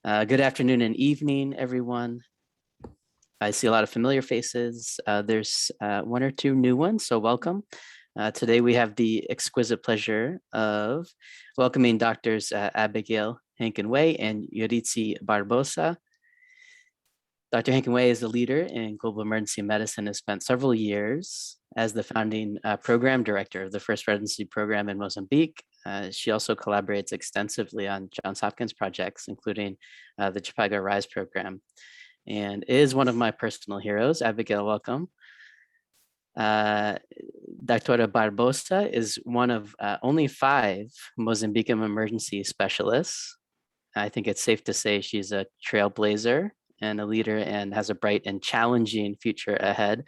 Good afternoon and evening, everyone. I see a lot of familiar faces. There's one or two new ones, so welcome. Today we have the exquisite pleasure of welcoming Doctors Abigail Hankin-Way and Yuritsi Barbosa. Dr. Hankin-Way is a leader in global emergency medicine, has spent several years as the founding program director of the first residency program in Mozambique. She also collaborates extensively on Johns Hopkins projects, including the Chipaga RISE program, and is one of my personal heroes. Abigail, welcome. Dr. Barbosa is one of only 5 Mozambican emergency specialists. I think it's safe to say she's a trailblazer and a leader and has a bright and challenging future ahead,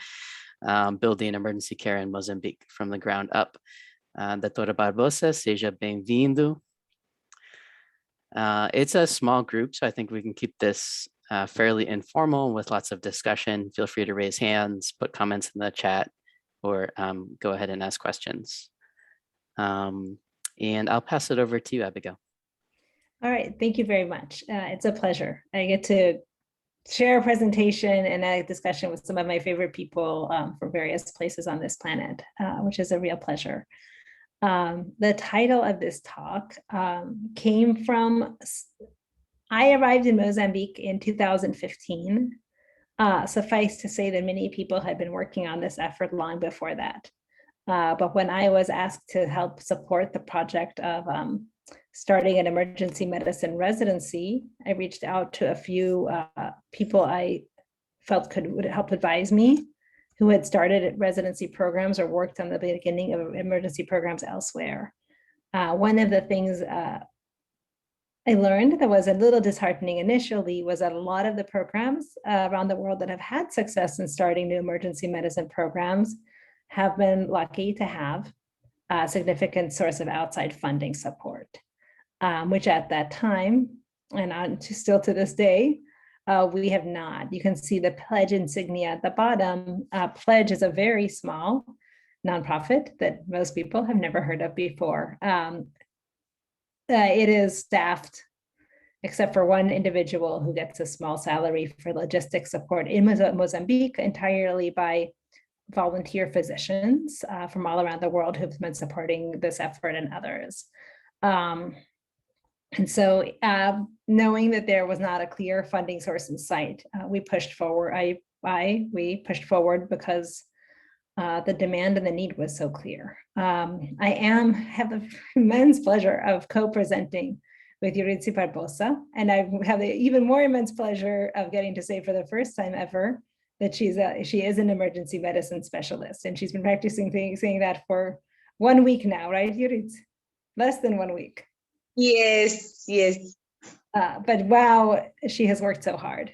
building emergency care in Mozambique from the ground up. Doutora Barbosa, seja bem-vindo. It's a small group, so I think we can keep this fairly informal with lots of discussion. Feel free to raise hands, put comments in the chat, or go ahead and ask questions. And I'll pass it over to you, Abigail. All right, thank you very much. It's a pleasure. I get to share a presentation and a discussion with some of my favorite people from various places on this planet, which is a real pleasure. The title of this talk came from, I arrived in Mozambique in 2015. Suffice to say that many people had been working on this effort long before that. But when I was asked to help support the project of starting an emergency medicine residency, I reached out to a few people I felt would help advise me, who had started residency programs or worked on the beginning of emergency programs elsewhere. One of the things I learned that was a little disheartening initially was that a lot of the programs around the world that have had success in starting new emergency medicine programs have been lucky to have a significant source of outside funding support, which at that time, and still to this day, we have not. You can see the pledge insignia at the bottom. Pledge is a very small nonprofit that most people have never heard of before. It is staffed, except for one individual who gets a small salary for logistics support in Mozambique, entirely by volunteer physicians from all around the world who've been supporting this effort and others. And so knowing that there was not a clear funding source in sight, we pushed forward. We pushed forward because the demand and the need was so clear. I have the immense pleasure of co-presenting with Yuritsi Barbosa, and I have the even more immense pleasure of getting to say for the first time ever that she is an emergency medicine specialist, and she's been practicing saying that for 1 week now, right, Yuritsi? Less than 1 week. Yes, yes. But wow, she has worked so hard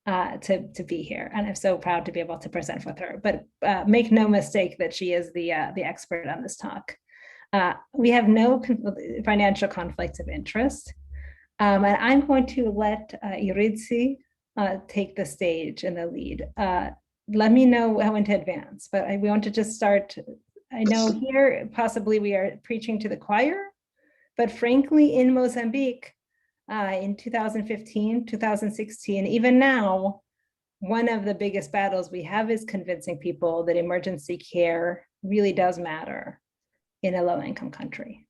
to be here, and I'm so proud to be able to present with her. But make no mistake that she is the expert on this talk. We have no financial conflicts of interest, and I'm going to let Yuritsi take the stage and the lead. Let me know how to advance, but we want to just start. I know here possibly we are preaching to the choir, but frankly, in Mozambique, in 2015, 2016, even now, one of the biggest battles we have is convincing people that emergency care really does matter in a low-income country.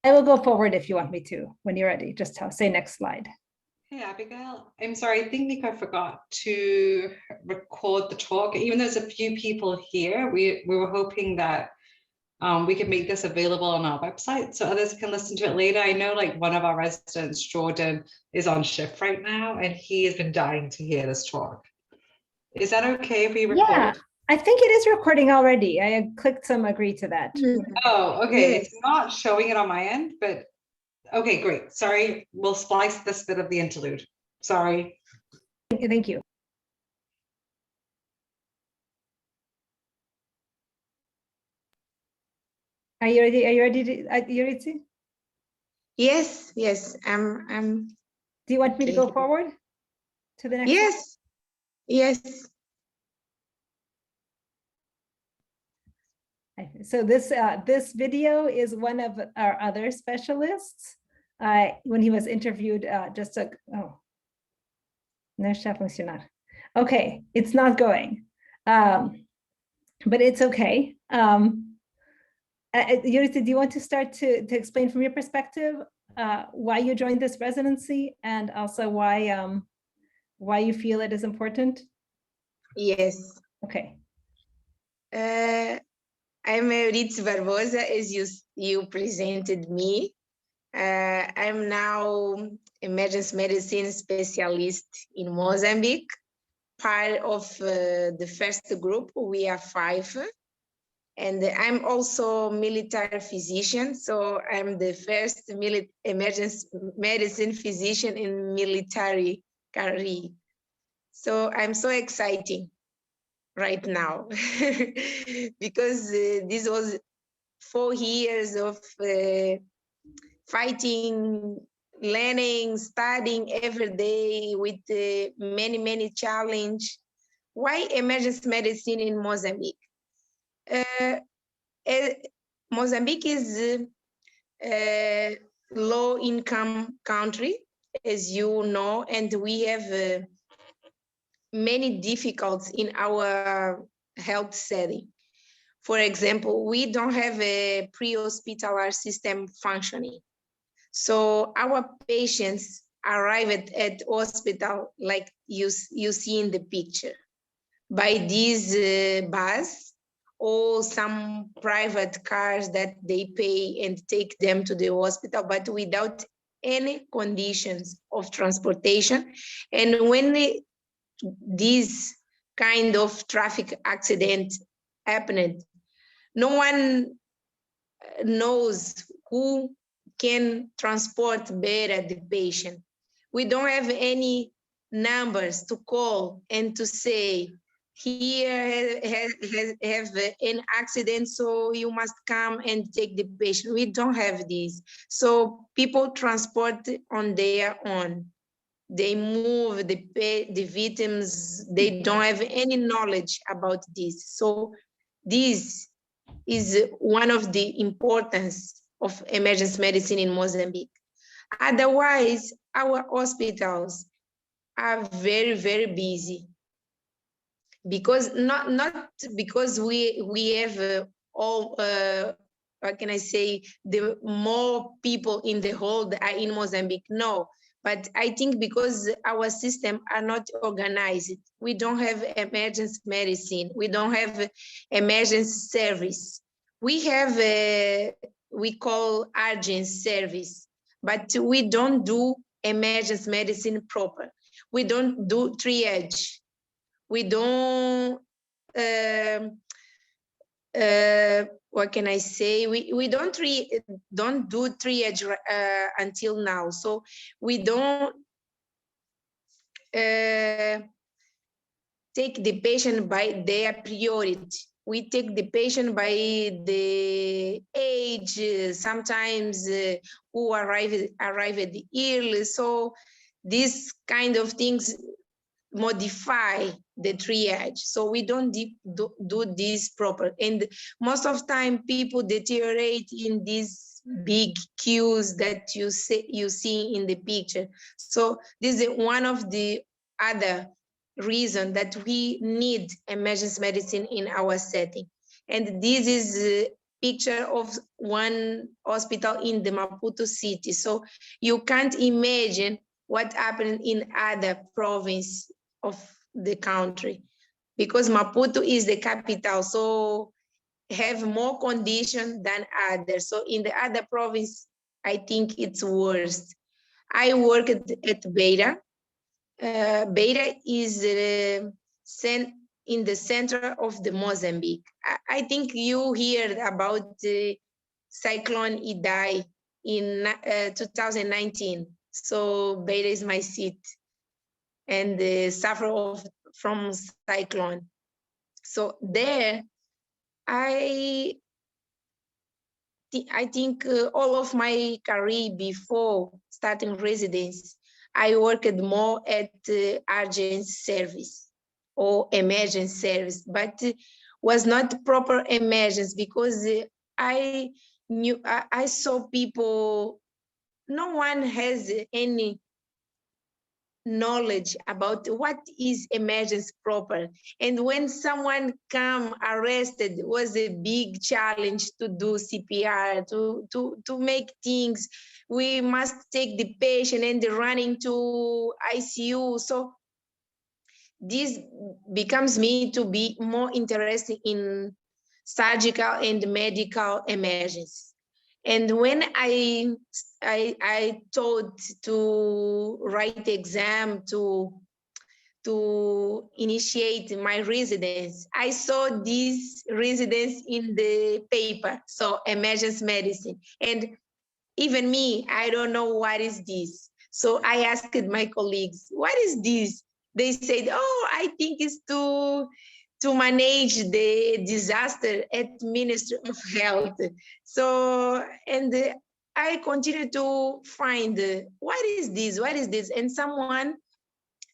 I will go forward if you want me to, when you're ready. Just say next slide. Hey, Abigail. I'm sorry, I think I forgot to record the talk. Even though there's a few people here, we were hoping that we could make this available on our website so others can listen to it later. I know like one of our residents, Jordan, is on shift right now, and he has been dying to hear this talk. Is that okay if we record? Yeah, I think it is recording already. I clicked some agree to that. Oh, okay. It's not showing it on my end, but okay, great. Sorry, we'll splice this bit of the interlude. Sorry. Thank you. Are you ready? Are you ready to, Yuritsi? Yes, yes. I'm. Do you want me to go forward to the next? Yes, slide? yes. I So this video is one of our other specialists. When he was interviewed, no está funcionar. Okay, it's not going, but it's okay. Yurita, do you want to start to explain from your perspective why you joined this residency and also why you feel it is important? Yes. Okay. I'm Euridice Barbosa, as you presented me. I'm now emergency medicine specialist in Mozambique, part of the first group. We are 5. And I'm also military physician, so I'm the first emergency medicine physician in military career. So I'm so exciting right now because this was 4 years of fighting, learning, studying every day with many challenges. Why emergency medicine in Mozambique? Mozambique is a low-income country, as you know, and we have many difficulties in our health setting. For example, we don't have a pre-hospitalar system functioning. So our patients arrive at hospital like you see in the picture by these bus or some private cars that they pay and take them to the hospital, but without any conditions of transportation. And when this kind of traffic accident happened, no one knows who can transport better the patient. We don't have any numbers to call and to say, here have an accident, so you must come and take the patient. We don't have this. So people transport on their own. They move the victims. They don't have any knowledge about this. So this is one of the importance of emergency medicine in Mozambique. Otherwise, our hospitals are very busy because not because we have all what can I say, the more people in the whole that are in Mozambique. No, but I think because our system are not organized. We don't have emergency medicine. We don't have emergency service. We have we call urgent service, but we don't do emergency medicine proper. We don't do triage. We don't what can I say? We don't do triage until now. So we don't take the patient by their priority. We take the patient by the age, sometimes who arrive early. So these kind of things modify the triage. So we don't do this proper. And most of time people deteriorate in these big queues that you see in the picture. So this is one of the other reason that we need emergency medicine in our setting. And this is a picture of one hospital in the Maputo city. So you can't imagine what happened in other provinces of the country, because Maputo is the capital, so have more conditions than others. So in the other province, I think it's worse. I worked at Beira. Beira is in the center of the Mozambique. I think you heard about the Cyclone Idai in 2019. So Beira is my seat and suffer from cyclone. So there, I think all of my career before starting residence, I worked more at urgent service or emergency service. But was not proper emergency, because I saw people, no one has any knowledge about what is emergency proper. And when someone come arrested, was a big challenge to do CPR, to make things. We must take the patient and running to ICU. So this becomes me to be more interested in surgical and medical emergencies. And when I thought to write exam to initiate my residence, I saw this residence in the paper, so emergency medicine. And even me, I don't know what is this. So I asked my colleagues, what is this? They said, oh, I think it's to manage the disaster at Ministry of Health. So, and I continue to find, what is this? What is this? And someone,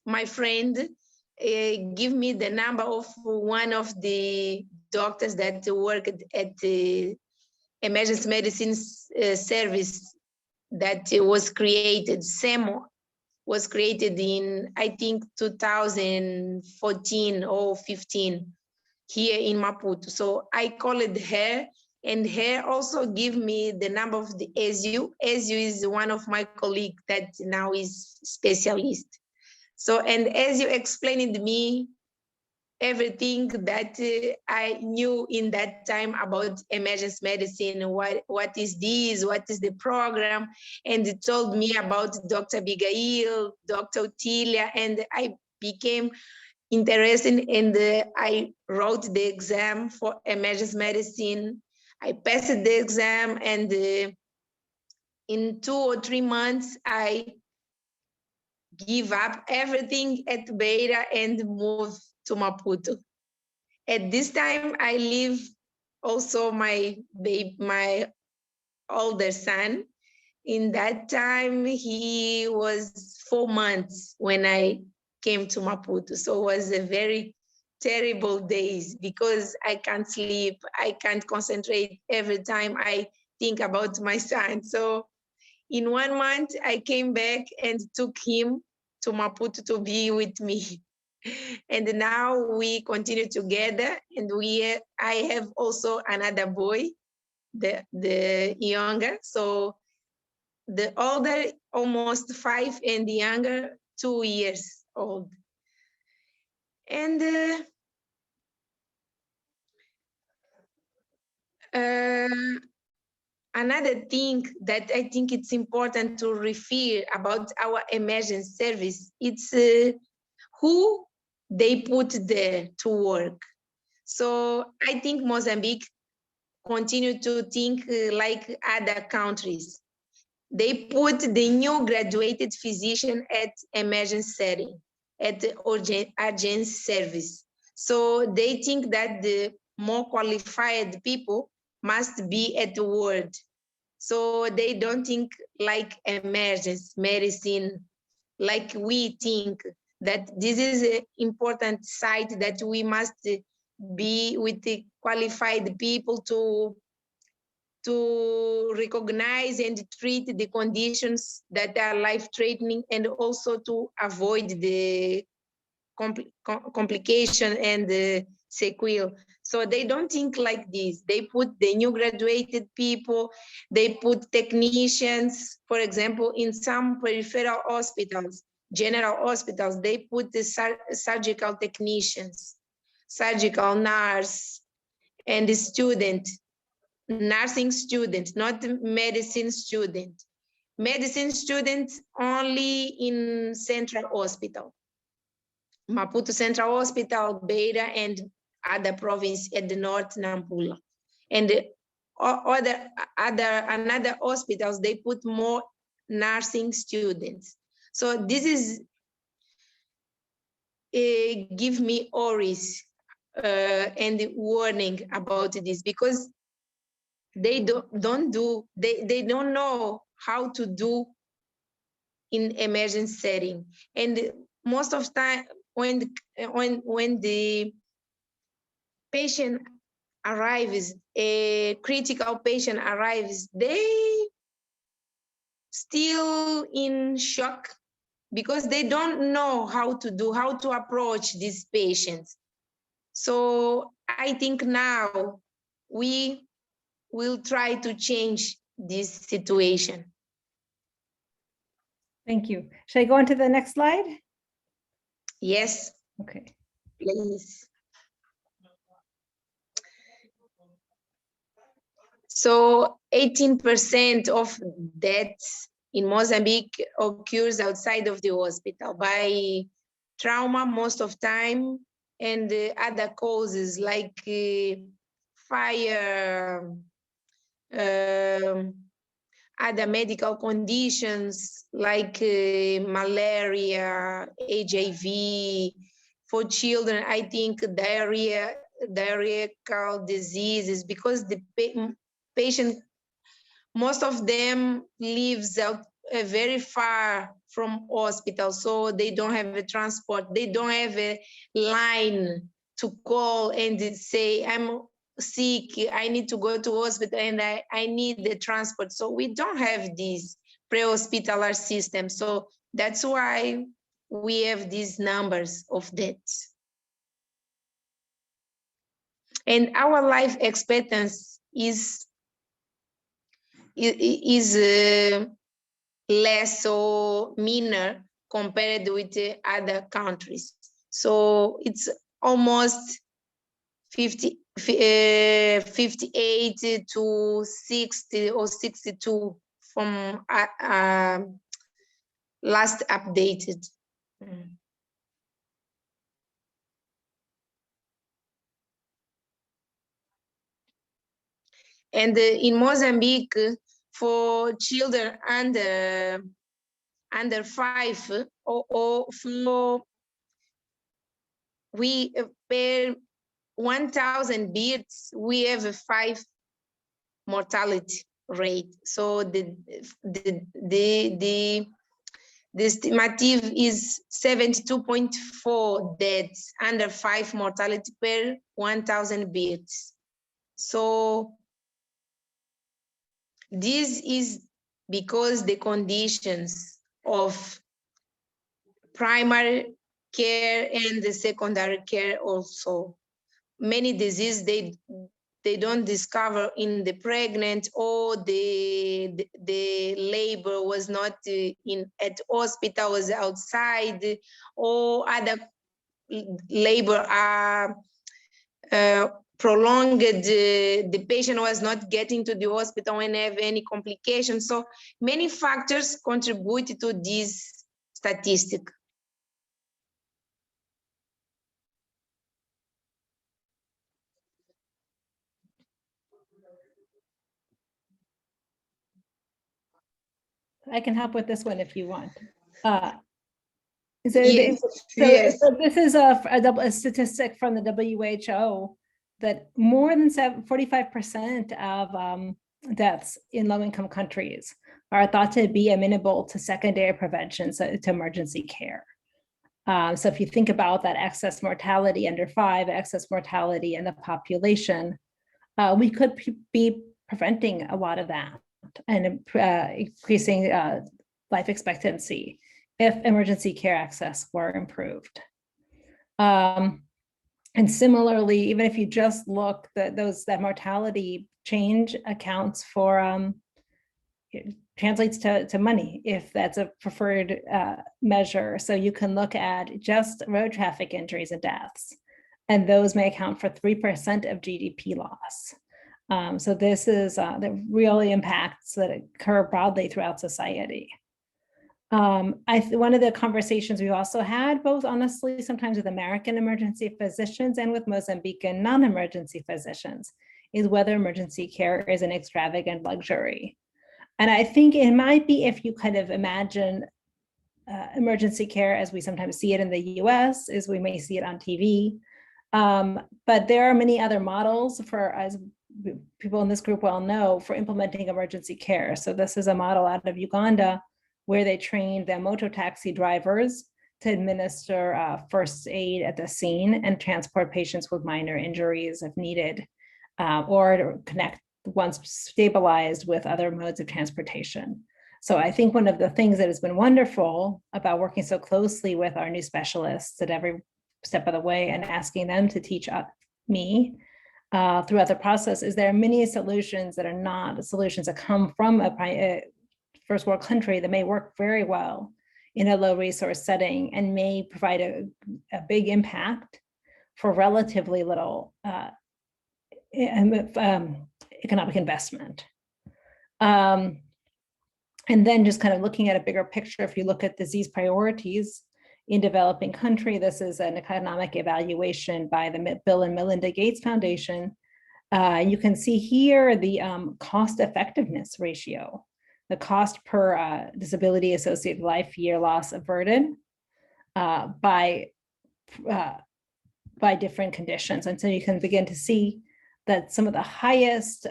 my friend, give me the number of one of the doctors that worked at the emergency medicine service that was created. SEMO was created in, I think, 2014 or 15 here in Maputo. So I called her, and her also give me the number of the ASU. ASU is one of my colleagues that now is specialist. So, and as you explained to me everything that I knew in that time about emergency medicine, what is this, what is the program, and it told me about Dr. Abigail, Dr. Otilia, and I became interested, and I wrote the exam for emergency medicine. I passed the exam, and in 2 or 3 months, I give up everything at Beira and move to Maputo. At this time, I live also my older son. In that time, he was 4 months when I came to Maputo. So it was a very terrible days, because I can't sleep, I can't concentrate every time I think about my son. So in 1 month, I came back and took him to Maputo to be with me. And now we continue together, and I have also another boy, the younger. So the older, almost 5, and the younger, 2 years old. And another thing that I think it's important to refer about our emergency service, it's who they put there to work. So I think Mozambique continue to think like other countries. They put the new graduated physician at emergency setting, at the urgent service. So they think that the more qualified people must be at the ward. So they don't think like emergency medicine, like we think that this is an important site that we must be with the qualified people to recognize and treat the conditions that are life-threatening, and also to avoid the complication and the sequelae. So they don't think like this. They put the new graduated people, they put technicians, for example, in some peripheral hospitals, general hospitals, they put the surgical technicians, surgical nurse, and the student, nursing student, not medicine student. Medicine students only in Central Hospital, Maputo Central Hospital, Beira, and other province at the north, Nampula. And another hospitals, they put more nursing students. So this is give me worries and warning about this, because they don't know how to do in emergency setting. And most of time when the patient arrives, a critical patient arrives, they still in shock because they don't know how to approach these patients. So I think now we will try to change this situation. Thank you. Should I go on to the next slide? Yes, Okay. please. So 18% of deaths in Mozambique occurs outside of the hospital by trauma most of time, and other causes like fire, other medical conditions like malaria, HIV. For children, I think diarrheal diseases, because the patient, most of them lives out very far from hospital, so they don't have a transport, they don't have a line to call and say, I'm sick, I need to go to hospital and I need the transport. So we don't have this pre-hospitalar system. So that's why we have these numbers of deaths. And our life expectancy is less or meaner compared with the other countries. So it's almost 58 to 60 or 62 from last updated. And in Mozambique, for children under 5 or for, we per 1,000 births, we have a 5 mortality rate. So the estimative is 72.4 deaths under 5 mortality per 1,000 births. So this is because the conditions of primary care and the secondary care also. Many diseases they don't discover in the pregnant, or the labor was not in at hospital, was outside, or other labor are prolonged, the patient was not getting to the hospital and have any complications. So many factors contribute to this statistic. I can help with this one if you want. Yes. This is a statistic from the WHO that more than 45% of deaths in low-income countries are thought to be amenable to secondary prevention, so to emergency care. So if you think about that excess mortality under 5, excess mortality in the population, we could be preventing a lot of that and increasing life expectancy if emergency care access were improved. And similarly, even if you just look, that mortality change accounts for, it translates to money, if that's a preferred measure. So you can look at just road traffic injuries and deaths, and those may account for 3% of GDP loss. So this is the real impacts that occur broadly throughout society. One of the conversations we also had, both honestly, sometimes with American emergency physicians and with Mozambican non-emergency physicians, is whether emergency care is an extravagant luxury. And I think it might be, if you kind of imagine emergency care as we sometimes see it in the US, as we may see it on TV. But there are many other models for, as people in this group well know, for implementing emergency care. So this is a model out of Uganda, where they trained their motor taxi drivers to administer first aid at the scene and transport patients with minor injuries if needed, or to connect once stabilized with other modes of transportation. So I think one of the things that has been wonderful about working so closely with our new specialists at every step of the way and asking them to teach me throughout the process is there are many solutions that are not solutions that come from a first world country that may work very well in a low resource setting and may provide a big impact for relatively little economic investment. And then just kind of looking at a bigger picture, if you look at disease priorities in developing country, this is an economic evaluation by the Bill and Melinda Gates Foundation. You can see here the cost effectiveness ratio, the cost per disability associated life year loss averted by different conditions. And so you can begin to see that some of the highest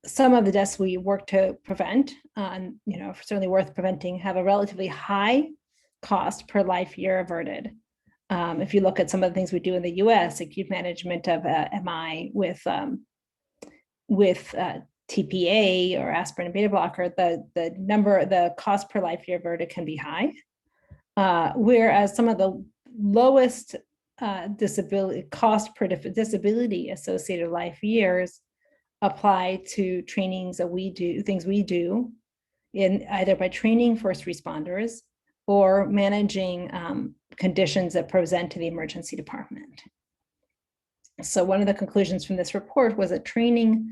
some of the deaths we work to prevent, certainly worth preventing, have a relatively high cost per life year averted. If you look at some of the things we do in the U.S., acute management of MI with TPA or aspirin and beta blocker, the cost per life year averted can be high, whereas some of the lowest disability cost per disability associated life years apply to things we do in either by training first responders or managing conditions that present to the emergency department. So one of the conclusions from this report was that training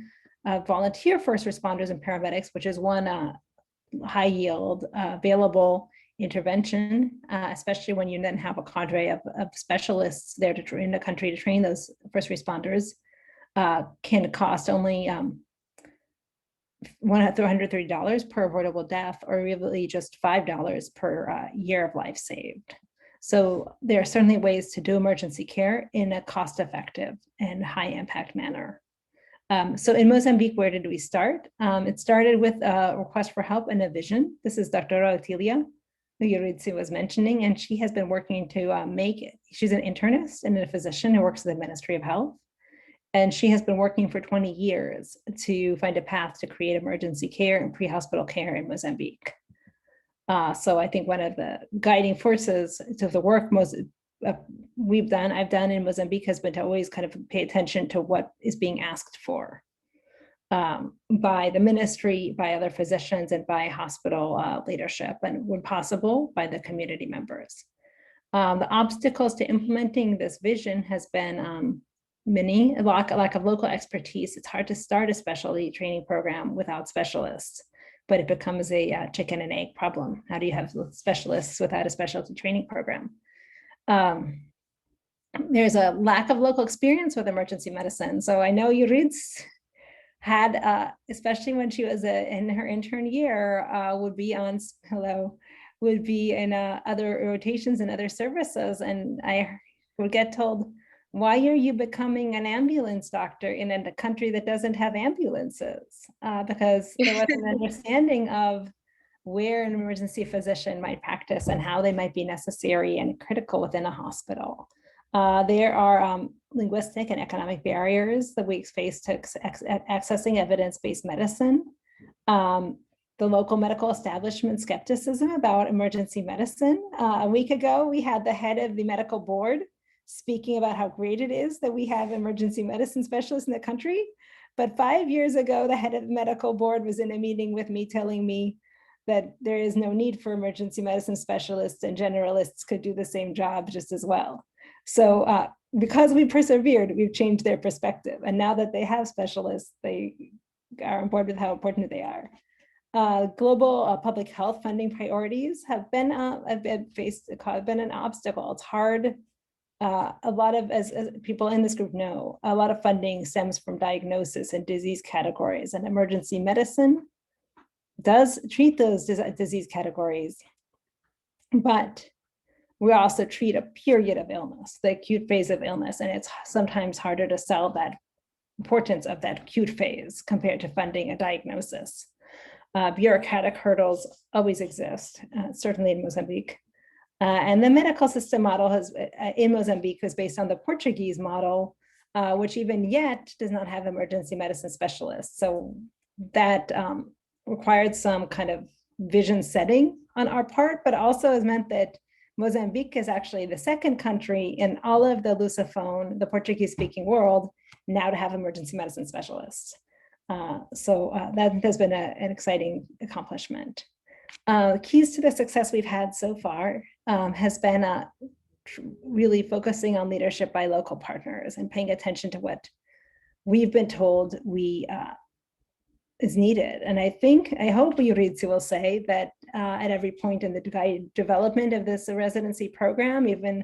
volunteer first responders and paramedics, which is one high yield available intervention, especially when you then have a cadre of specialists there in the country to train those first responders, can cost only $130 per avoidable death, or really just $5 per year of life saved. So there are certainly ways to do emergency care in a cost-effective and high-impact manner. So in Mozambique, where did we start? It started with a request for help and a vision. This is Dr. Otilia, who Eurydice was mentioning, and she has been working to she's an internist and a physician who works at the Ministry of Health. And she has been working for 20 years to find a path to create emergency care and pre-hospital care in Mozambique. So I think one of the guiding forces to the work I've done in Mozambique has been to always kind of pay attention to what is being asked for by the ministry, by other physicians, and by hospital leadership, and when possible, by the community members. The obstacles to implementing this vision has been a lack of local expertise. It's hard to start a specialty training program without specialists, but it becomes a chicken and egg problem. How do you have specialists without a specialty training program? There's a lack of local experience with emergency medicine. So I know Eurydice had, especially when she was in her intern year, would be in other rotations and other services. And I would get told, why are you becoming an ambulance doctor in a country that doesn't have ambulances? Because there was an understanding of where an emergency physician might practice and how they might be necessary and critical within a hospital. There are linguistic and economic barriers that we face to accessing evidence-based medicine. The local medical establishment skepticism about emergency medicine. A week ago, we had the head of the medical board speaking about how great it is that we have emergency medicine specialists in the country. But 5 years ago, the head of the medical board was in a meeting with me telling me that there is no need for emergency medicine specialists, and generalists could do the same job just as well. So because we persevered, we've changed their perspective. And now that they have specialists, they are on board with how important they are. Global public health funding priorities have been an obstacle. It's hard. A lot of, as people in this group know, a lot of funding stems from diagnosis and disease categories, and emergency medicine does treat those disease categories, but we also treat a period of illness, the acute phase of illness, and it's sometimes harder to sell that importance of that acute phase compared to funding a diagnosis. Bureaucratic hurdles always exist, certainly in Mozambique. And the medical system model in Mozambique is based on the Portuguese model, which even yet does not have emergency medicine specialists. So that required some kind of vision setting on our part, but also has meant that Mozambique is actually the second country in all of the Lusophone, the Portuguese-speaking world, now to have emergency medicine specialists. So that has been an exciting accomplishment. Keys to the success we've had so far has been really focusing on leadership by local partners and paying attention to what we've been told is needed. And I hope Euritsu will say that at every point in the development of this residency program, even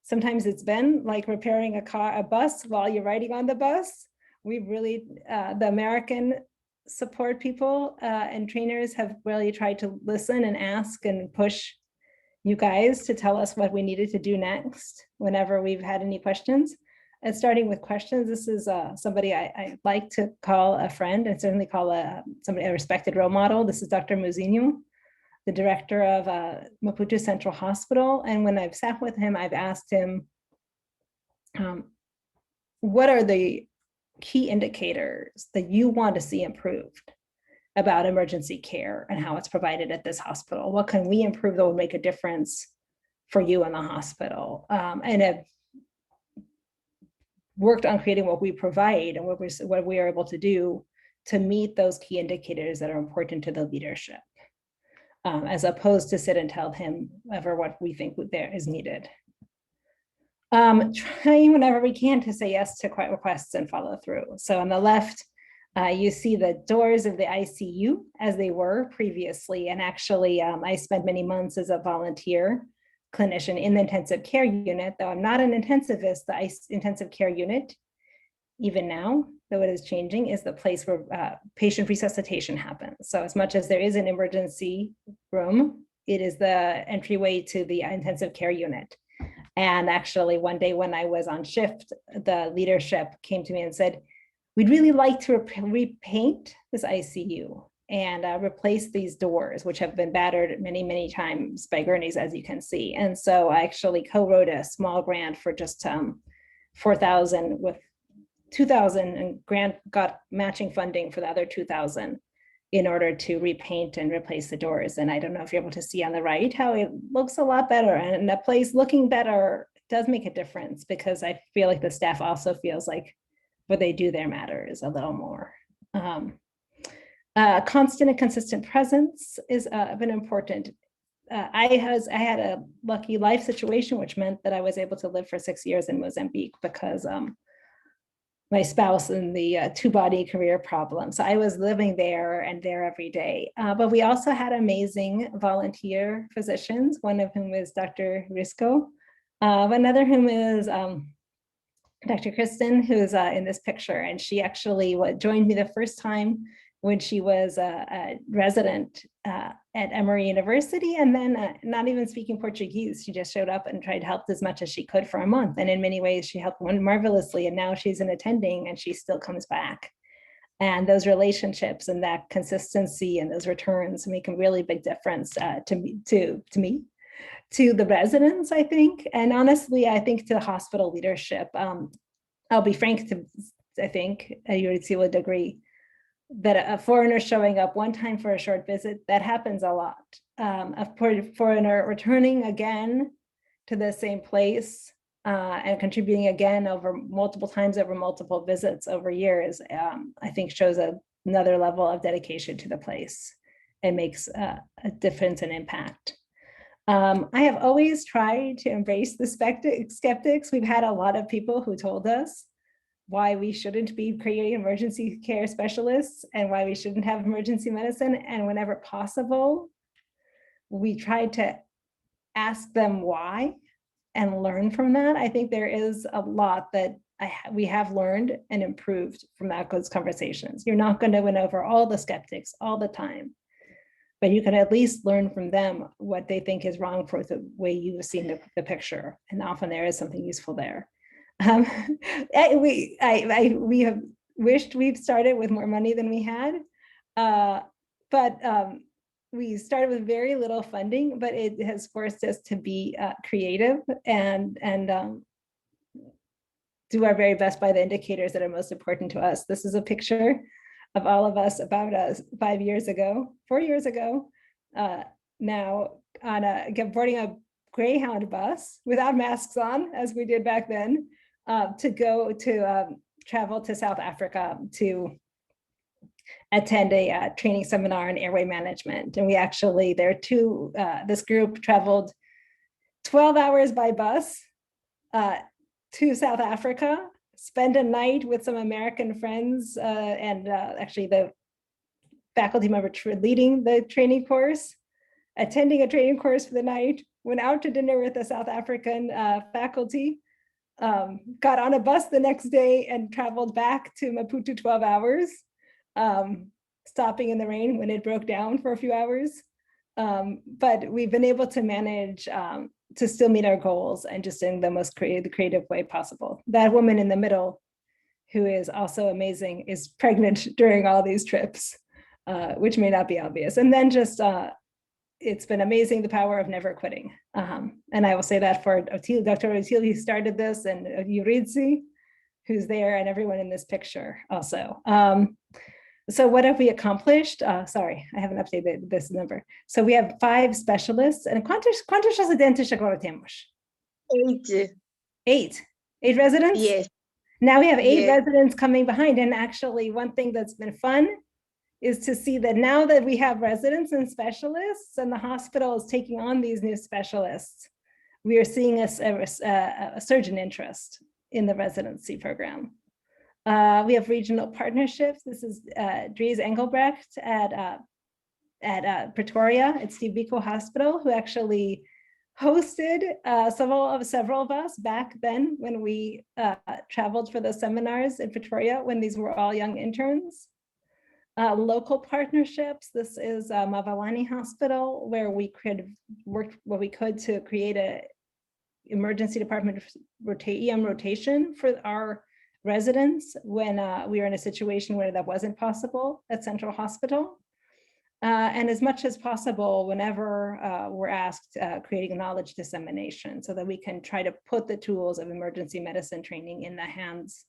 sometimes it's been like repairing a bus while you're riding on the bus. We've really, the American support people and trainers have really tried to listen and ask and push you guys to tell us what we needed to do next whenever we've had any questions. And starting with questions, this is somebody I like to call a friend and certainly call a respected role model. This is Dr. Muzinho, the director of Maputo Central Hospital. And when I've sat with him, I've asked him, what are the key indicators that you want to see improved about emergency care and how it's provided at this hospital? What can we improve that will make a difference for you in the hospital? And have worked on creating what we provide and what we are able to do to meet those key indicators that are important to the leadership, as opposed to sit and tell him ever what we think there is needed. Trying whenever we can to say yes to requests and follow through. So on the left, you see the doors of the ICU as they were previously. And actually, I spent many months as a volunteer clinician in the intensive care unit, though I'm not an intensivist. The intensive care unit, even now, though it is changing, is the place where patient resuscitation happens. So as much as there is an emergency room, it is the entryway to the intensive care unit. And actually, one day when I was on shift, the leadership came to me and said, we'd really like to repaint this ICU and replace these doors, which have been battered many, many times by gurneys, as you can see. And so I actually co-wrote a small grant for just $4,000 with $2,000, and grant got matching funding for the other $2,000 in order to repaint and replace the doors. And I don't know if you're able to see on the right how it looks a lot better, and the place looking better does make a difference, because I feel like the staff also feels like what they do there matters a little more. Constant and consistent presence is been important. I had a lucky life situation, which meant that I was able to live for 6 years in Mozambique because my spouse and the two-body career problem. So I was living there and there every day. But we also had amazing volunteer physicians, one of whom is Dr. Risco, another whom is Dr. Kristen, who's in this picture. And she actually joined me the first time when she was a resident at Emory University, and then not even speaking Portuguese. She just showed up and tried to help as much as she could for a month. And in many ways, she helped marvelously. And now she's an attending and she still comes back. And those relationships and that consistency and those returns make a really big difference to me, to the residents, I think. And honestly, I think to the hospital leadership. I'll be frank, I think Euritsu would agree that a foreigner showing up one time for a short visit, that happens a lot. A foreigner returning again to the same place and contributing again over multiple times over multiple visits over years, I think shows another level of dedication to the place and makes a difference and impact. I have always tried to embrace the skeptics. We've had a lot of people who told us why we shouldn't be creating emergency care specialists and why we shouldn't have emergency medicine. And whenever possible, we try to ask them why and learn from that. I think there is a lot that we have learned and improved from those conversations. You're not going to win over all the skeptics all the time, but you can at least learn from them what they think is wrong for the way you've seen the picture. And often there is something useful there. We have wished we've started with more money than we had. but we started with very little funding, but it has forced us to be creative and do our very best by the indicators that are most important to us. This is a picture of all of us about 4 years ago, now boarding a Greyhound bus without masks on, as we did back then, to go to travel to South Africa to attend a training seminar in airway management. And we actually, this group traveled 12 hours by bus to South Africa, spend a night with some American friends and actually the faculty member leading the training course, attending a training course for the night, went out to dinner with the South African faculty, got on a bus the next day and traveled back to Maputo 12 hours, stopping in the rain when it broke down for a few hours. But we've been able to manage to still meet our goals and just in the most creative way possible. That woman in the middle, who is also amazing, is pregnant during all these trips, which may not be obvious. And then just, it's been amazing, the power of never quitting. And I will say that for Otil, Dr. Otil, who started this, and Euridzi, who's there, and everyone in this picture also. So what have we accomplished? Sorry, I haven't updated this number. So we have 5 specialists. And quantos residentes agora temos? 8. 8 residents? Yes. Now we have 8 Yes. residents coming behind. And actually one thing that's been fun is to see that now that we have residents and specialists and the hospital is taking on these new specialists, we are seeing a surge in interest in the residency program. We have regional partnerships. This is Dries Engelbrecht at Pretoria at Steve Biko Hospital, who actually hosted several of us back then when we traveled for the seminars in Pretoria when these were all young interns. Local partnerships. This is Mavalani Hospital, where we could work what we could to create a emergency department EM rotation for our residents when we were in a situation where that wasn't possible at Central Hospital. And as much as possible, whenever we're asked, creating knowledge dissemination so that we can try to put the tools of emergency medicine training in the hands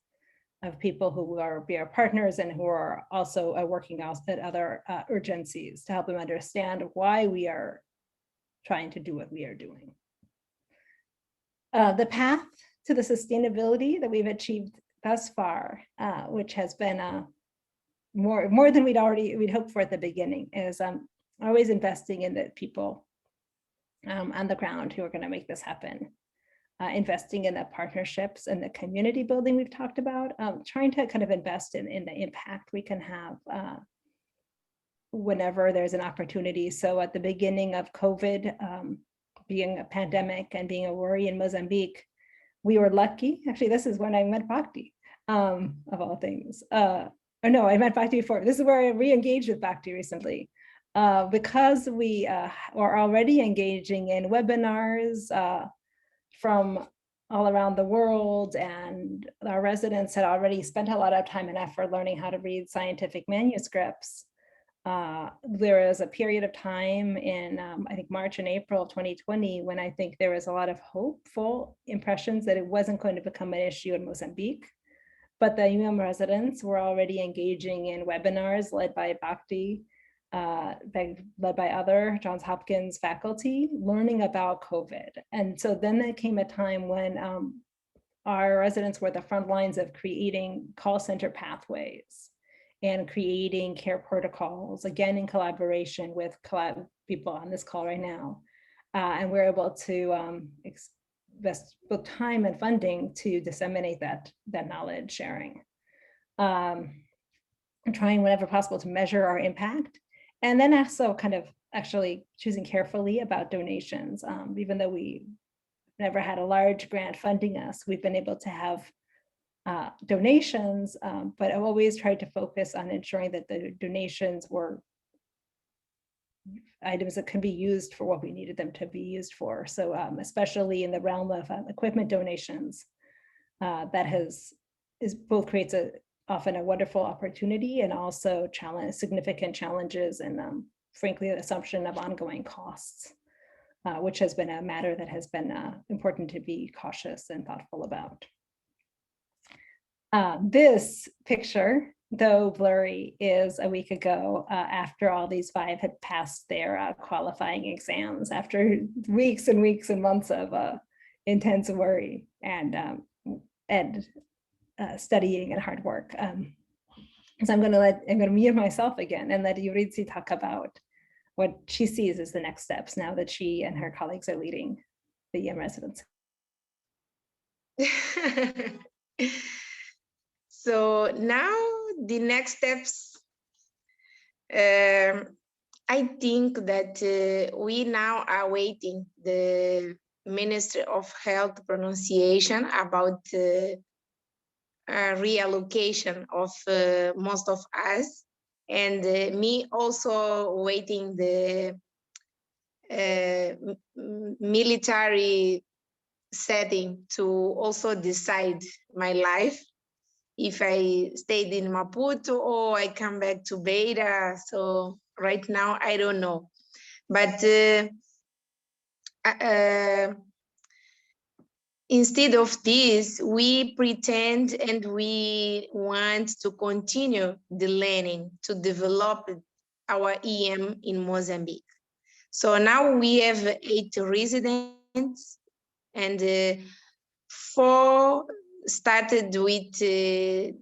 of people who are our partners and who are also working out at other urgencies to help them understand why we are trying to do what we are doing. The path to the sustainability that we've achieved thus far, which has been more than we'd hoped for at the beginning, is always investing in the people on the ground who are going to make this happen. Investing in the partnerships and the community building we've talked about, trying to kind of invest in the impact we can have whenever there's an opportunity. So at the beginning of COVID, being a pandemic and being a worry in Mozambique, we were lucky. Actually, this is when I met Bhakti, of all things. Or no, I met Bhakti before. This is where I re-engaged with Bhakti recently. Because we are already engaging in webinars from all around the world, and our residents had already spent a lot of time and effort learning how to read scientific manuscripts. There was a period of time in, I think, March and April of 2020, when I think there was a lot of hopeful impressions that it wasn't going to become an issue in Mozambique. But the residents were already engaging in webinars led by Bhakti, led by other Johns Hopkins faculty, learning about COVID. And so then there came a time when our residents were the front lines of creating call center pathways and creating care protocols, again, in collaboration with people on this call right now. And we're able to invest both time and funding to disseminate that knowledge sharing. Trying whenever possible to measure our impact. And then also kind of actually choosing carefully about donations. Even though we never had a large grant funding us, we've been able to have donations, but I've always tried to focus on ensuring that the donations were items that can be used for what we needed them to be used for. So especially in the realm of equipment donations, that both creates a often a wonderful opportunity and also significant challenges and frankly, the assumption of ongoing costs, which has been a matter that has been important to be cautious and thoughtful about. This picture, though blurry, is a week ago after all these 5 had passed their qualifying exams after weeks and weeks and months of intense worry and studying and hard work. So I'm going to mute myself again and let Eurydice talk about what she sees as the next steps now that she and her colleagues are leading the EM residency. So now the next steps, I think that we now are waiting the Ministry of Health pronunciation about reallocation of most of us, and me also waiting the military setting to also decide my life, if I stayed in Maputo or I come back to Beira. So right now, I don't know. But instead of this, we pretend and we want to continue the learning to develop our EM in Mozambique. So now we have 8 residents and 4 started with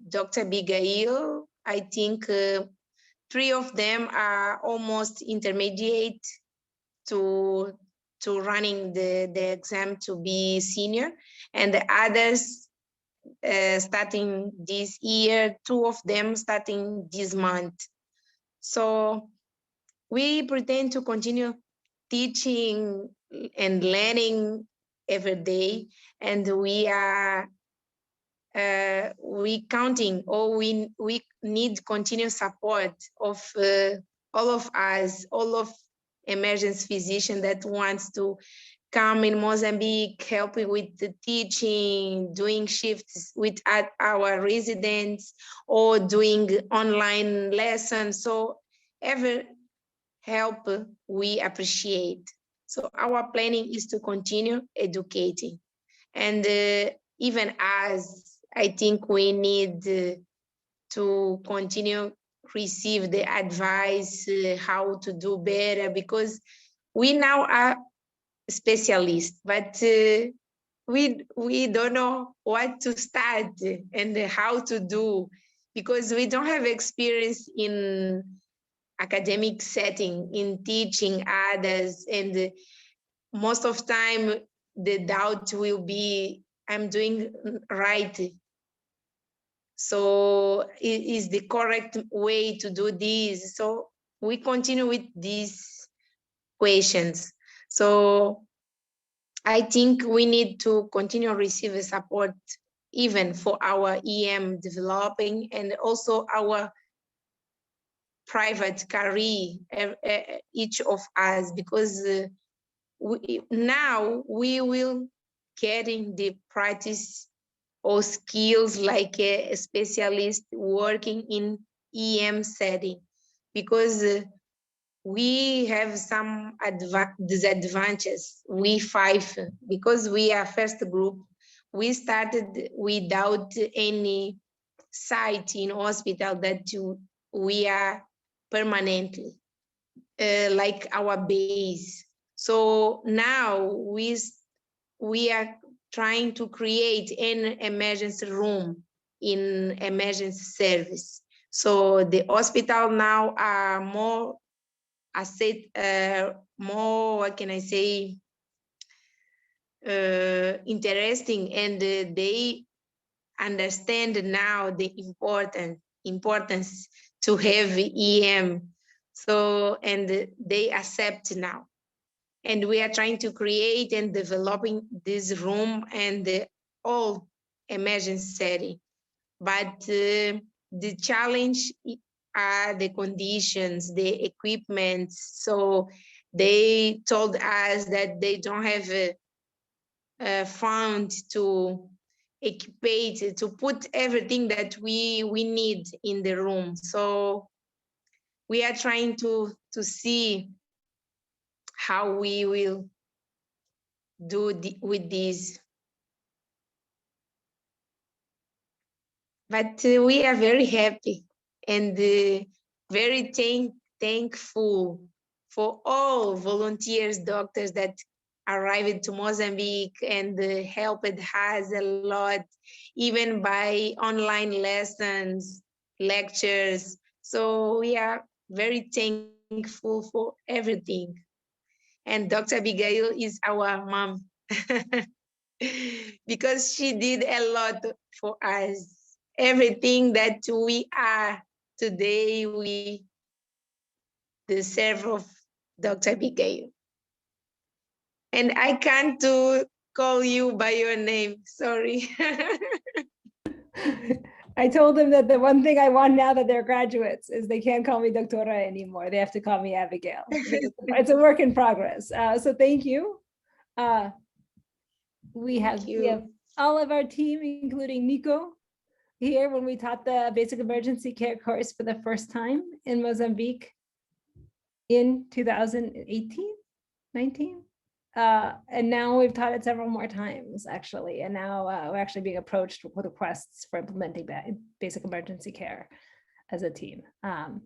Dr. Abigail. I think 3 of them are almost intermediate to running the exam to be senior, and the others starting this year, 2 of them starting this month. So we pretend to continue teaching and learning every day, and we are we counting, or we need continuous support of all of us, all of emergency physician that wants to come in Mozambique, helping with the teaching, doing shifts with our residents, or doing online lessons. So every help we appreciate. So our planning is to continue educating, and even as I think we need to continue receive the advice how to do better, because we now are specialists, but we don't know what to start and how to do, because we don't have experience in academic setting, in teaching others, and most of time the doubt will be, I'm doing right. So is the correct way to do this? So we continue with these questions. So I think we need to continue receiving support even for our EM developing, and also our private career, each of us, because now we will getting the practice or skills like a specialist working in EM setting, because we have some disadvantages. We 5, because we are first group, we started without any site in hospital that we are permanently, like our base. So now we are trying to create an emergency room in emergency service. So the hospital now are more more, what can I say, interesting, and they understand now the importance to have EM. So, and they accept now. And we are trying to create and developing this room and all emergency setting. But the challenge are the conditions, the equipment. So they told us that they don't have a fund to equipped to put everything that we need in the room. So we are trying to see how we will do with this. But we are very happy and very thankful for all volunteers, doctors that arrived to Mozambique and helped us a lot, even by online lessons, lectures. So we are very thankful for everything. And Dr. Abigail is our mom because she did a lot for us. Everything that we are today, we deserve of Dr. Abigail. And I can't call you by your name, sorry. I told them that the one thing I want now that they're graduates is they can't call me Doctora anymore. They have to call me Abigail. It's a work in progress. So thank you. We have all of our team, including Nico, here when we taught the basic emergency care course for the first time in Mozambique in 2018, 19. And now we've taught it several more times, actually. And now we're actually being approached with requests for implementing basic emergency care as a team. And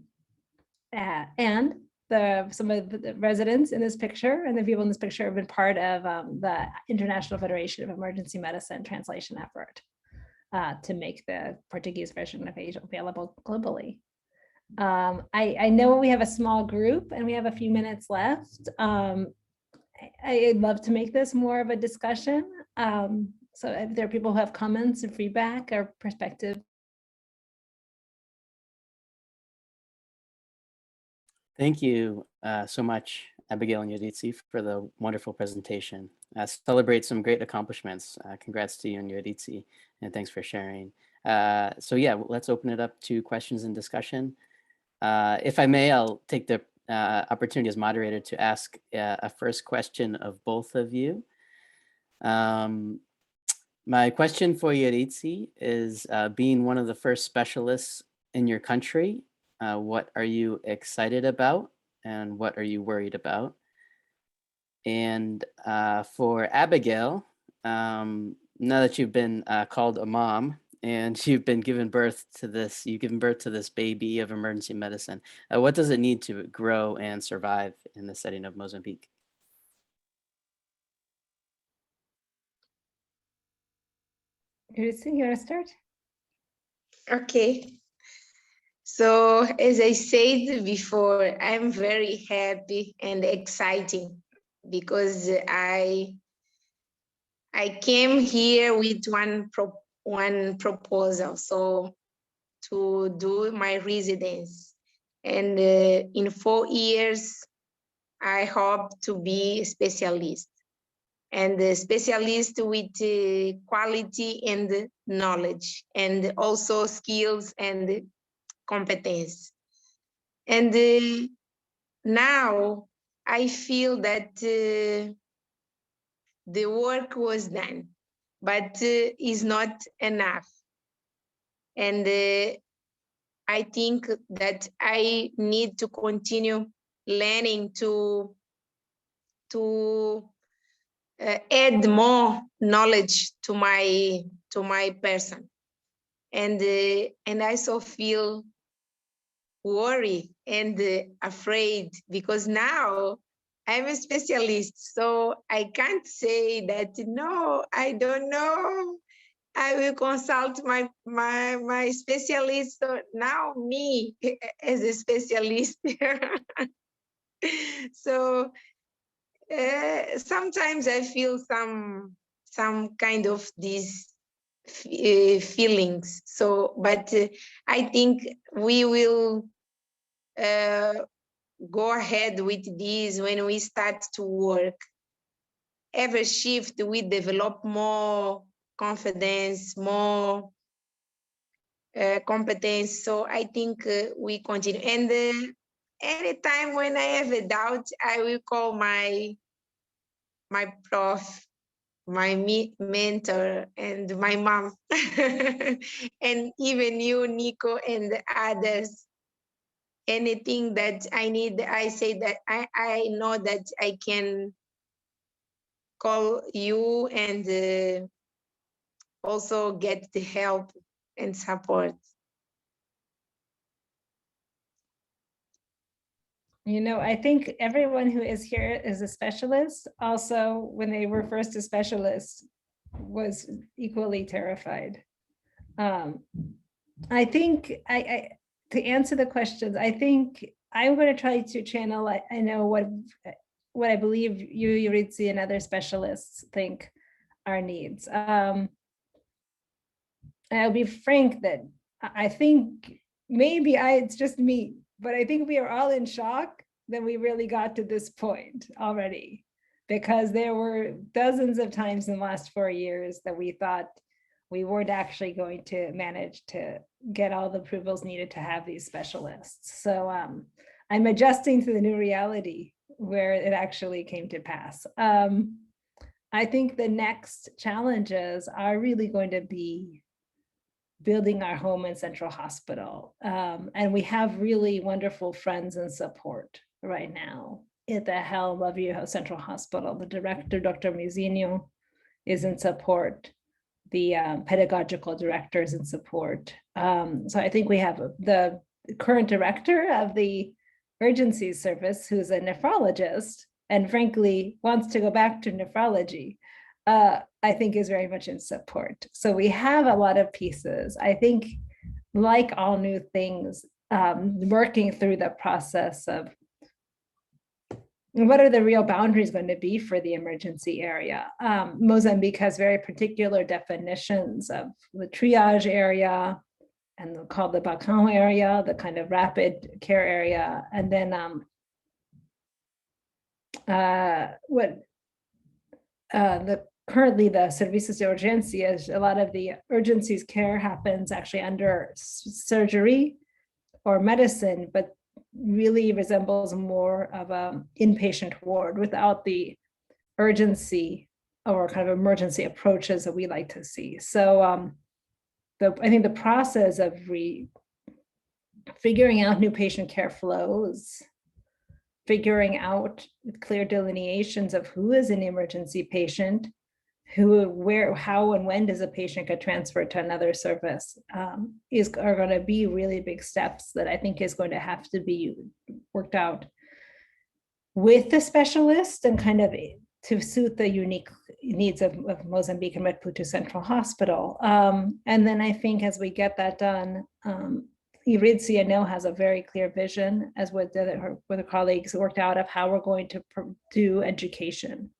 some of the residents in this picture and the people in this picture have been part of the International Federation of Emergency Medicine translation effort to make the Portuguese version of AGE available globally. I know we have a small group and we have a few minutes left. I'd love to make this more of a discussion. So if there are people who have comments and feedback or perspective. Thank you so much, Abigail and Yoditsi, for the wonderful presentation. Celebrate some great accomplishments. Congrats to you and Yoditsi, and thanks for sharing. So yeah, let's open it up to questions and discussion. If I may, I'll take the opportunity as moderator to ask a first question of both of you. My question for Yoditsi is, being one of the first specialists in your country, what are you excited about and what are you worried about? And for Abigail, now that you've been called a mom and you've been given birth to this, baby of emergency medicine, what does it need to grow and survive in the setting of Mozambique? Yoditsi, you want to start? Okay. So as I said before, I'm very happy and exciting because I came here with one proposal, so to do my residence. And in 4 years, I hope to be a specialist and a specialist with quality and knowledge and also skills and competence. And now I feel that the work was done, but is not enough. And I think that I need to continue learning to add more knowledge to my person. And I also feel worried and afraid because now I'm a specialist, so I can't say that, no, I don't know. I will consult my specialist. So now me as a specialist. So sometimes I feel some kind of these feelings. So, but I think we will go ahead with this when we start to work. Every shift, we develop more confidence, more competence. So I think we continue. And anytime when I have a doubt, I will call my prof my mentor and my mom, and even you, Nico, and the others. Anything that I need, I say that I know that I can call you and also get the help and support. You know, I think everyone who is here is a specialist. Also, when they were first a specialist, was equally terrified. I think to answer the questions, I think I'm going to try to channel. I know what I believe you, Euritzi, and other specialists think our needs. And I'll be frank that I think maybe it's just me, but I think we are all in shock that we really got to this point already, because there were dozens of times in the last 4 years that we thought we weren't actually going to manage to get all the approvals needed to have these specialists. So I'm adjusting to the new reality where it actually came to pass. I think the next challenges are really going to be building our home in Central Hospital. And we have really wonderful friends and support right now at the helm of Central Hospital. The director, Dr. Mizinho, is in support. The pedagogical director is in support. So I think we have the current director of the urgency service, who's a nephrologist, and frankly wants to go back to nephrology. I think is very much in support. So we have a lot of pieces. I think, like all new things, working through the process of what are the real boundaries going to be for the emergency area. Mozambique has very particular definitions of the triage area, and called the Balcão area, the kind of rapid care area, and then currently the servicios de urgencias, a lot of the urgencies care happens actually under surgery or medicine, but really resembles more of an inpatient ward without the urgency or kind of emergency approaches that we like to see. So I think the process of figuring out new patient care flows, figuring out clear delineations of who is an emergency patient, who, where, how, and when does a patient get transferred to another service, are going to be really big steps that I think is going to have to be worked out with the specialist and kind of to suit the unique needs of Mozambique and Maputo Central Hospital. And then I think as we get that done, Euritzi, I know, has a very clear vision, as with her colleagues, worked out of how we're going to do education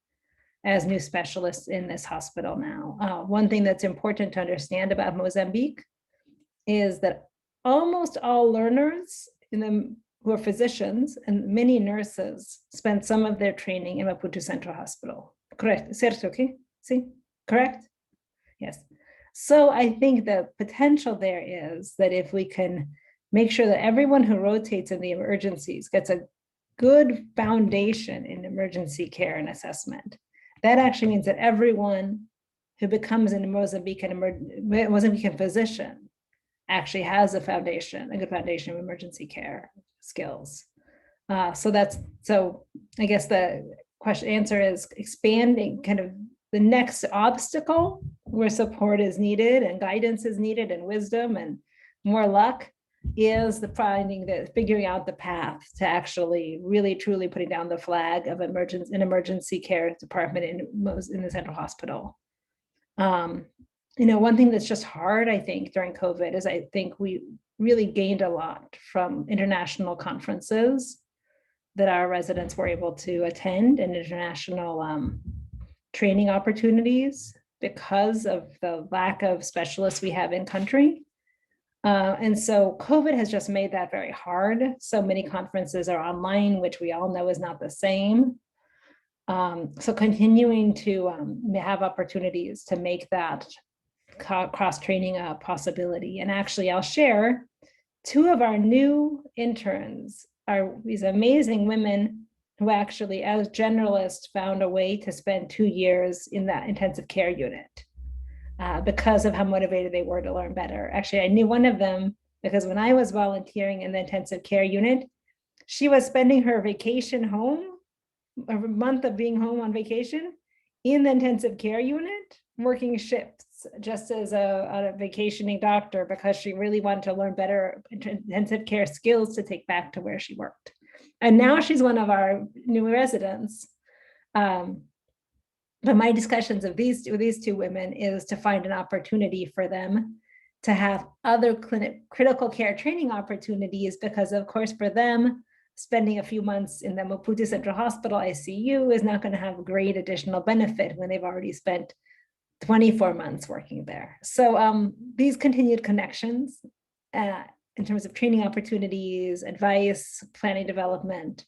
as new specialists in this hospital now. One thing that's important to understand about Mozambique is that almost all learners who are physicians and many nurses spend some of their training in Maputo Central Hospital. Correct, certo, okay? See, correct? Yes. So I think the potential there is that if we can make sure that everyone who rotates in the emergencies gets a good foundation in emergency care and assessment, that actually means that everyone who becomes a Mozambican physician actually has a good foundation of emergency care skills. So I guess the answer is expanding kind of the next obstacle where support is needed and guidance is needed and wisdom and more luck is figuring out the path to actually really truly putting down the flag of an emergency care department in the Central Hospital. One thing that's just hard, I think, during COVID is I think we really gained a lot from international conferences that our residents were able to attend, and international training opportunities because of the lack of specialists we have in country. And so COVID has just made that very hard. So many conferences are online, which we all know is not the same. So continuing to have opportunities to make that cross-training a possibility. And actually, I'll share 2 of our new interns are these amazing women who actually, as generalists, found a way to spend 2 years in that intensive care unit because of how motivated they were to learn better. Actually, I knew one of them because when I was volunteering in the intensive care unit, she was spending her vacation home, a month of being home on vacation, in the intensive care unit, working shifts just as a vacationing doctor because she really wanted to learn better intensive care skills to take back to where she worked. And now she's one of our new residents. But my discussions of these two women is to find an opportunity for them to have other critical care training opportunities, because of course for them, spending a few months in the Maputo Central Hospital ICU is not going to have great additional benefit when they've already spent 24 months working there. So these continued connections in terms of training opportunities, advice, planning development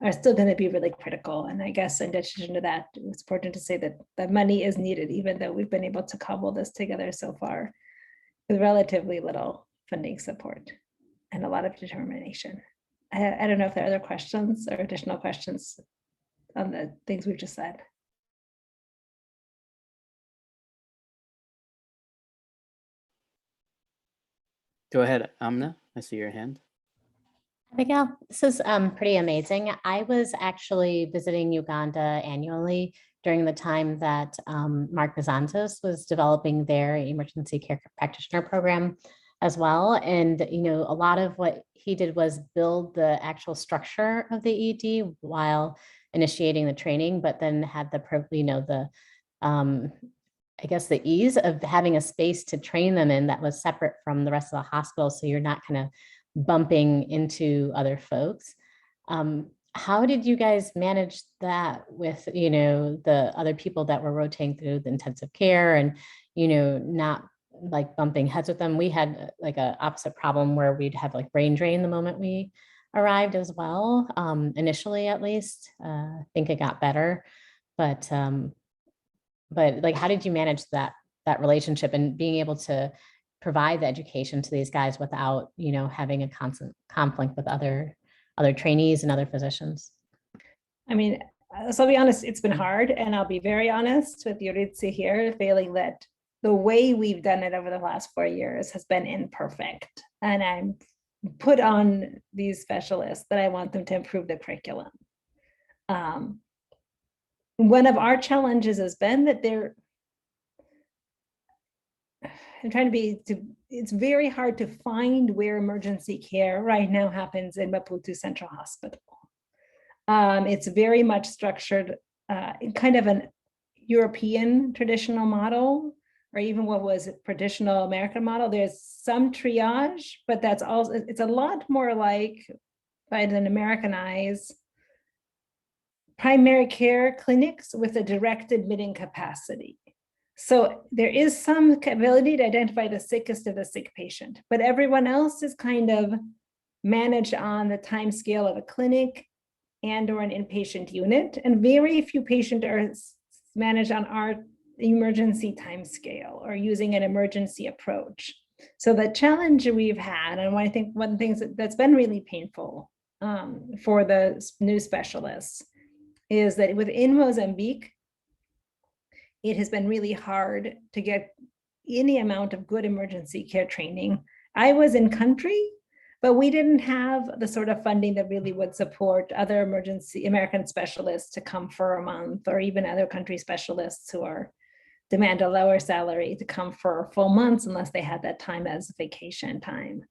are still going to be really critical. And I guess in addition to that, it's important to say that the money is needed, even though we've been able to cobble this together so far with relatively little funding support and a lot of determination. I don't know if there are other questions or additional questions on the things we've just said. Go ahead, Amna. I see your hand. Abigail, this is pretty amazing. I was actually visiting Uganda annually during the time that Mark Bizanzos was developing their emergency care practitioner program as well. And, you know, a lot of what he did was build the actual structure of the ED while initiating the training, but then had the, you know, the, I guess the ease of having a space to train them in that was separate from the rest of the hospital. So you're not kind of bumping into other folks. How did you guys manage that with, you know, the other people that were rotating through the intensive care and, you know, not like bumping heads with them? We had like a opposite problem where we'd have like brain drain the moment we arrived as well. Initially, at least, I think it got better, but like, how did you manage that relationship and being able to provide the education to these guys without, you know, having a constant conflict with other trainees and other physicians? I mean, so I'll be honest, it's been hard, and I'll be very honest with Yuritsi here, feeling that the way we've done it over the last 4 years has been imperfect. And I'm put on these specialists that I want them to improve the curriculum. One of our challenges has been that it's very hard to find where emergency care right now happens in Maputo Central Hospital. It's very much structured in kind of an European traditional model, or even what was a traditional American model. There's some triage, but that's also, it's a lot more like, by an American eyes, primary care clinics with a direct admitting capacity. So there is some ability to identify the sickest of the sick patient, but everyone else is kind of managed on the time scale of a clinic and or an inpatient unit, and very few patients are managed on our emergency time scale or using an emergency approach. So the challenge we've had, and I think one of the things that's been really painful for the new specialists, is that within Mozambique, it has been really hard to get any amount of good emergency care training. I was in country, but we didn't have the sort of funding that really would support other emergency American specialists to come for a month, or even other country specialists who demand a lower salary to come for full months unless they had that time as vacation time.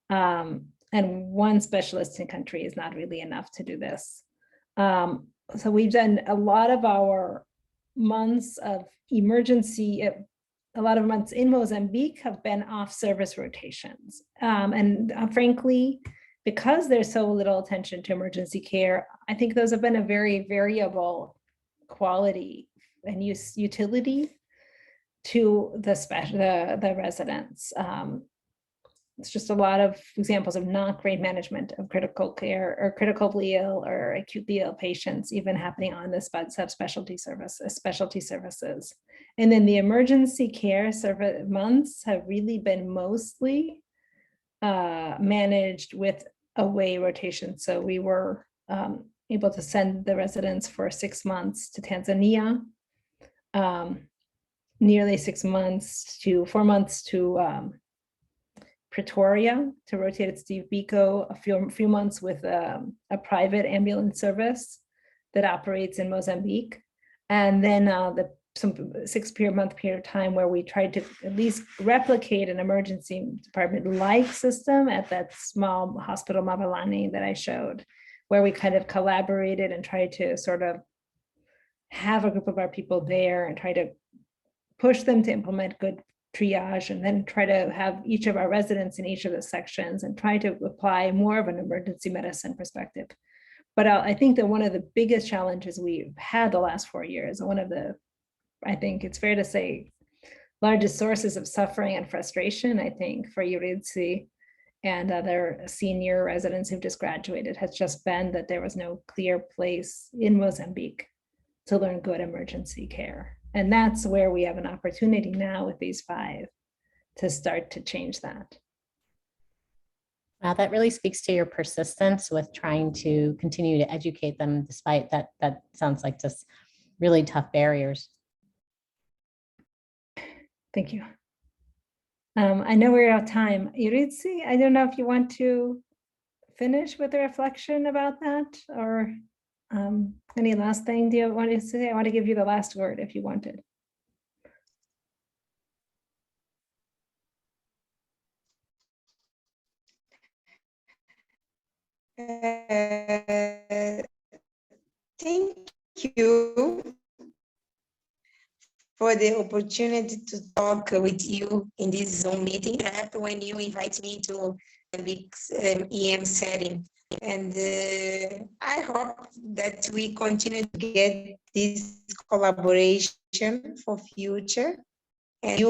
And one specialist in country is not really enough to do this. So we've done a lot of our months of emergency, a lot of months in Mozambique have been off service rotations. And frankly, because there's so little attention to emergency care, I think those have been a very variable quality and utility to the residents. It's just a lot of examples of not great management of critical care or critically ill or acutely ill patients, even happening on the subspecialty specialty services. And then the emergency care service months have really been mostly managed with away rotation. So we were able to send the residents for 6 months to Tanzania, nearly 6 months to 4 months to Pretoria to rotate at Steve Biko, a few months with a private ambulance service that operates in Mozambique, and then some 6-month period of time where we tried to at least replicate an emergency department-like system at that small hospital Mavalane that I showed, where we kind of collaborated and tried to sort of have a group of our people there and try to push them to implement good triage, and then try to have each of our residents in each of the sections and try to apply more of an emergency medicine perspective. But I think that one of the biggest challenges we've had the last 4 years, one of the, I think it's fair to say, largest sources of suffering and frustration, I think, for Eurydice and other senior residents who've just graduated, has just been that there was no clear place in Mozambique to learn good emergency care. And that's where we have an opportunity now with these 5 to start to change that. Wow, that really speaks to your persistence with trying to continue to educate them despite that sounds like just really tough barriers. Thank you. I know we're out of time. Eurydice, I don't know if you want to finish with a reflection about that, or any last thing do you want to say? I want to give you the last word if you wanted. Thank you for the opportunity to talk with you in this Zoom meeting after when you invite me to a big EM setting. And I hope that we continue to get this collaboration for future. And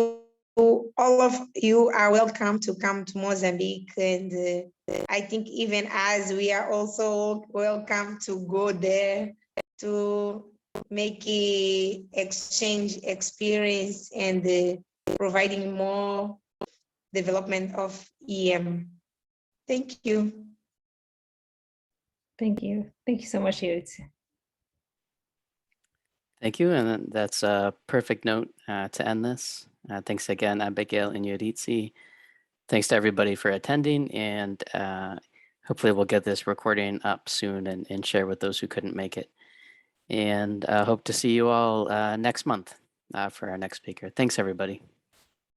all of you are welcome to come to Mozambique. And I think even as we are also welcome to go there to make a exchange experience and providing more development of EM. Thank you. Thank you. Thank you so much, Eurydice. Thank you. And that's a perfect note to end this. Thanks again, Abigail and Eurydice. Thanks to everybody for attending, and hopefully we'll get this recording up soon and share with those who couldn't make it. And hope to see you all next month for our next speaker. Thanks, everybody.